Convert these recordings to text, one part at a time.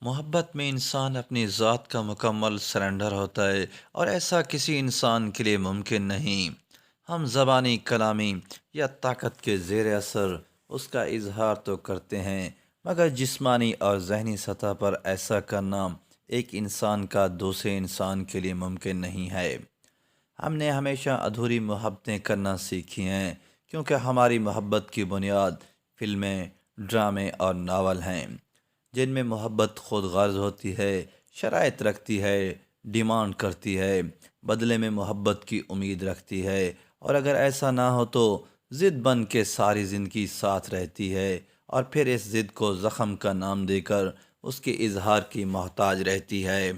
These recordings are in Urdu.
محبت میں انسان اپنی ذات کا مکمل سرنڈر ہوتا ہے اور ایسا کسی انسان کے لیے ممکن نہیں۔ ہم زبانی کلامی یا طاقت کے زیر اثر اس کا اظہار تو کرتے ہیں، مگر جسمانی اور ذہنی سطح پر ایسا کرنا ایک انسان کا دوسرے انسان کے لیے ممکن نہیں ہے۔ ہم نے ہمیشہ ادھوری محبتیں کرنا سیکھی ہیں، کیونکہ ہماری محبت کی بنیاد فلمیں، ڈرامے اور ناول ہیں، جن میں محبت خود غرض ہوتی ہے، شرائط رکھتی ہے، ڈیمانڈ کرتی ہے، بدلے میں محبت کی امید رکھتی ہے، اور اگر ایسا نہ ہو تو ضد بن کے ساری زندگی ساتھ رہتی ہے، اور پھر اس ضد کو زخم کا نام دے کر اس کے اظہار کی محتاج رہتی ہے۔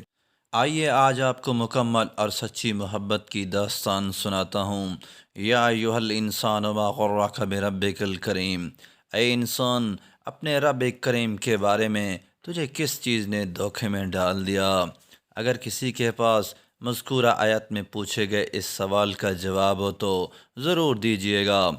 آئیے آج آپ کو مکمل اور سچی محبت کی داستان سناتا ہوں۔ یا ایھا الانسان ما غرک بربک الکریم، اے انسان، اپنے رب کریم کے بارے میں تجھے کس چیز نے دھوکے میں ڈال دیا؟ اگر کسی کے پاس مذکورہ آیت میں پوچھے گئے اس سوال کا جواب ہو تو ضرور دیجیے گا۔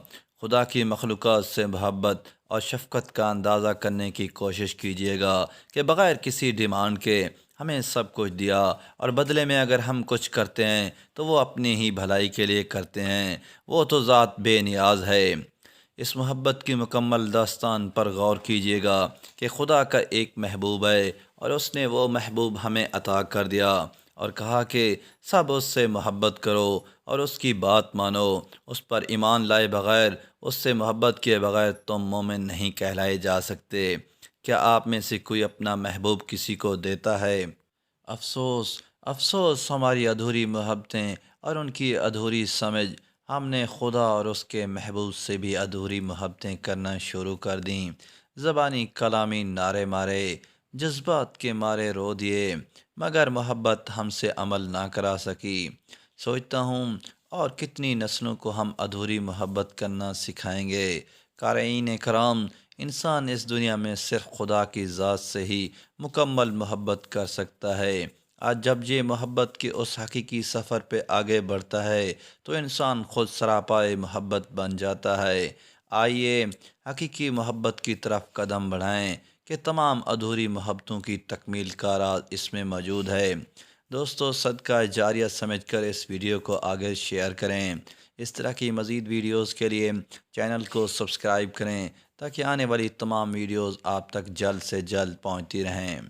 خدا کی مخلوقات سے محبت اور شفقت کا اندازہ کرنے کی کوشش کیجیے گا کہ بغیر کسی ڈیمانڈ کے ہمیں سب کچھ دیا، اور بدلے میں اگر ہم کچھ کرتے ہیں تو وہ اپنی ہی بھلائی کے لیے کرتے ہیں۔ وہ تو ذات بے نیاز ہے۔ اس محبت کی مکمل داستان پر غور کیجیے گا کہ خدا کا ایک محبوب ہے، اور اس نے وہ محبوب ہمیں عطا کر دیا اور کہا کہ سب اس سے محبت کرو اور اس کی بات مانو۔ اس پر ایمان لائے بغیر، اس سے محبت کیے بغیر تم مومن نہیں کہلائے جا سکتے۔ کیا آپ میں سے کوئی اپنا محبوب کسی کو دیتا ہے؟ افسوس، افسوس ہماری ادھوری محبتیں اور ان کی ادھوری سمجھ۔ ہم نے خدا اور اس کے محبوب سے بھی ادھوری محبتیں کرنا شروع کر دیں۔ زبانی کلامی نعرے مارے، جذبات کے مارے رو دیے، مگر محبت ہم سے عمل نہ کرا سکی۔ سوچتا ہوں اور کتنی نسلوں کو ہم ادھوری محبت کرنا سکھائیں گے۔ قارئین کرام، انسان اس دنیا میں صرف خدا کی ذات سے ہی مکمل محبت کر سکتا ہے۔ آج جب یہ محبت کے اس حقیقی سفر پہ آگے بڑھتا ہے تو انسان خود سراپائے محبت بن جاتا ہے۔ آئیے حقیقی محبت کی طرف قدم بڑھائیں کہ تمام ادھوری محبتوں کی تکمیل کا راز اس میں موجود ہے۔ دوستو، صدقہ جاریہ سمجھ کر اس ویڈیو کو آگے شیئر کریں۔ اس طرح کی مزید ویڈیوز کے لیے چینل کو سبسکرائب کریں تاکہ آنے والی تمام ویڈیوز آپ تک جلد سے جلد پہنچتی رہیں۔